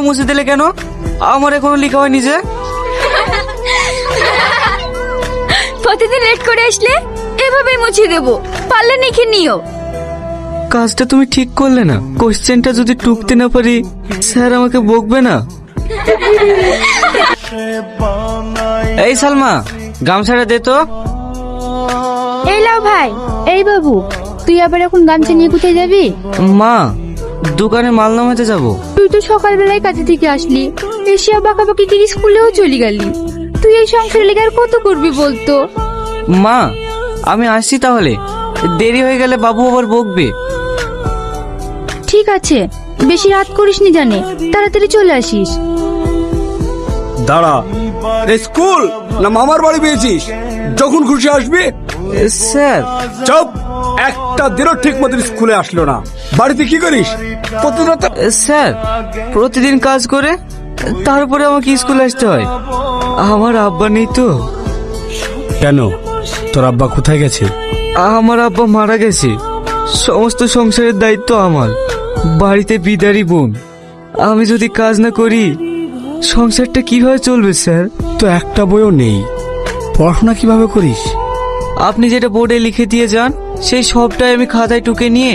মুছে দিলে কেন? আমার এখনো লেখা হয়নি যে। প্রতিদিন লেট করে আসলে এভাবেই মুছিয়ে দেবো, পারলে লিখে নিও। কাজটা তুমি ঠিক করলে না। কোশ্চেনটা যদি টুকতে না পারি স্যার আমাকে বকবে না? এই সালমা, গামছাটা দে তো। এই লাও ভাই। এই বাবু, তুই আবার এখন গামছা নিয়ে কোথায় যাবি? মা, দোকানে মাল নামাতে যাবো। তুই তো সকালবেলায় কাজে থেকে আসলি, এসে বাঁকাবাকি করে স্কুলেও চলে গেলি। তুই এই সংসারে লেগে আর কত করবি বলতো? মা, আমি আসছি তাহলে। দেরি হয়ে গেলে বাবু আবার বকবে। ঠিক আছে, বেশি রাত করিসনি জানে, তাড়াতাড়ি চলে আসিস। দাঁড়া, স্কুল না মামার বাড়ি পেয়েছিস? যখন খুশি আসবি। স্যার। চুপ! একটা দিনও ঠিক মতন স্কুলে আসলো না। বাড়িতে কি করিস প্রতিদিন? স্যার, প্রতিদিন কাজ করে তারপরে আমাকে স্কুলে আসতে হয়। আমার আব্বা নেই তো। কেন, তোর আব্বা কোথায় গেছে? আমার আব্বা মারা গেছে। সমস্ত সংসারের দায়িত্ব আমার। বাড়িতে বিদারি বোন। আমি যদি কাজ না করি সংসারটা কিভাবে চলবে স্যার? তো একটা বইও নেই, পড়াশোনা কিভাবে করিস? আপনি যেটা বোর্ডে লিখে দিয়ে যান সেই সবটাই আমি খাতায় টুকে নিয়ে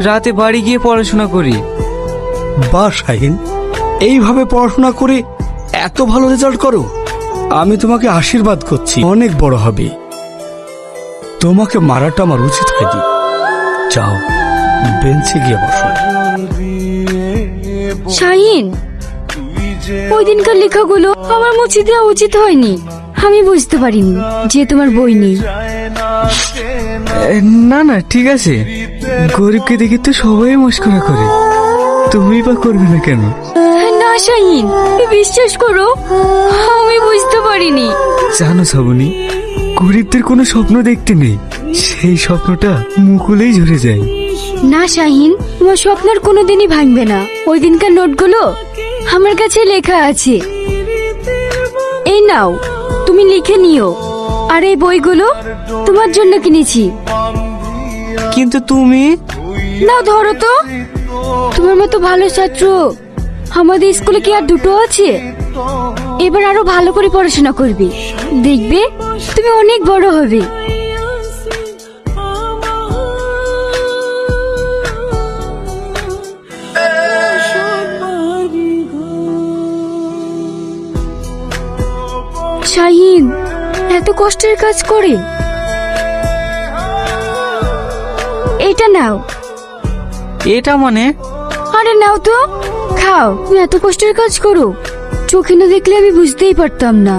রাতে বাড়ি গিয়ে পড়াশোনা করি। বাহ শাহিন, এইভাবে পড়াশোনা করে এত ভালো রেজাল্ট করো। আমি তোমাকে আশীর্বাদ করছি, অনেক বড় হবে। তোমাকে মারাটা আমার উচিত হয়নি। যাও, বেঞ্চে গিয়ে বসো। শাহিন, ওই দিনকার লেখাগুলো আমার মুছে দেওয়া উচিত হয়নি। আমি বুঝতে পারিনি যে তোমার বই নেই। না না, ঠিক আছে। গরিবকে দেখে তো সবাই মস্করা করে, তুমি বা করবে না কেন? না শাহিন, বিশ্বাস করো, আমি বুঝতে পারিনি। জানো শ্রাবণী, গরিবদের কোনো স্বপ্ন দেখতে নেই, সেই স্বপ্নটা মুকুলেই ঝরে যায়। না শাহিন, তোমার স্বপ্ন আর কোনোদিনই ভাঙবে না। ওই দিনকার নোটগুলো আমার কাছে লেখা আছে। এই নাও, তুমি লিখে নিও। আর এই বইগুলো তোমার জন্য কিনেছি। কিন্তু তুমি? নাও ধরো তো। তোমার মতো ভালো ছাত্র আমাদের স্কুলে কি আর দুটো আছে? এবার আরো ভালো করে পড়াশোনা করবে, দেখবে তুমি অনেক বড় হবে। শাহিন এত কষ্টের কাজ করে। এটা নাও। এটা মানে? আরে নাও তো, খাও। তুমি এত কষ্টের কাজ করো, চোখে না দেখলে আমি বুঝতেই পারতাম না।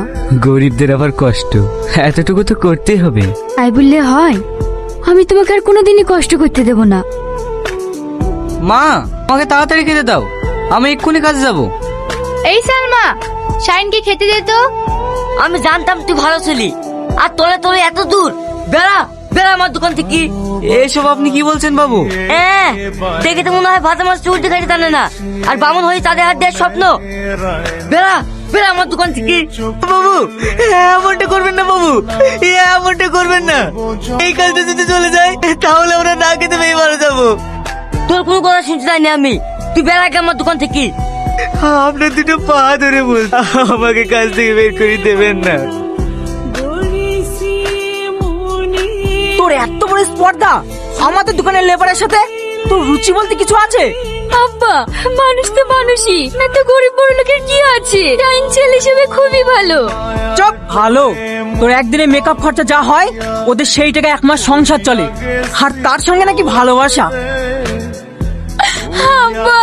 গরিবদের আবার কষ্ট এতটুকু তো করতেই হবে। তাই বললে হয়? আমি তোমাকে আর কোনোদিনই কষ্ট করতে দেব না। মা, আমাকে তাড়াতাড়ি খেতে দাও, আমি এক্ষুনি কাজে যাব। এই সালমা, শাহিনকে খেতে দে তো। আমি জানতাম তুই ভালো ছিলি, আর তোলে তোলে এত দূর। বেড়া বেড়া আমার দোকান থেকে। এসব আপনি কি বলছেন বাবু? হ্যাঁ, দেখে তো মনে হয় ভাজা মাছ চুলতে খাইতে জানে না, আর বামন হয়ে তাদের হাত দেওয়ার স্বপ্ন। বেড়া বেড়া আমার দোকান থেকে। বাবু, এমনটা করবেন না বাবু, এমনটা করবেন না। এই কাজটা যদি চলে যায় তাহলে আমরা না খেতে পেয়ে মারা যাবো। তোর কোনো কথা শুনতে চাইনি আমি। তুই বেড়া গে আমার দোকান থেকে। আপনার দুটো পা ধরে বল, আমাকে কাজ থেকে বের করে দেবেন না। তোর এত বড় স্পর্ধা আমাদের দোকানের লেবারের সাথে? তোর রুচি বলতে কিছু আছে? আব্বা, মানুষ তো মানুষই, এত গরিব বড় লোকের কি আছে? শাহিন ছেলে হিসেবে খুবই ভালো। চপ ভালো। তোর একদিনে মেকআপ খরচা যা হয় ওদের সেই টাকা এক মাস সংসার চলে, আর তার সঙ্গে নাকি ভালোবাসা। আব্বা,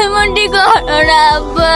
এমনটি করো না আব্বা।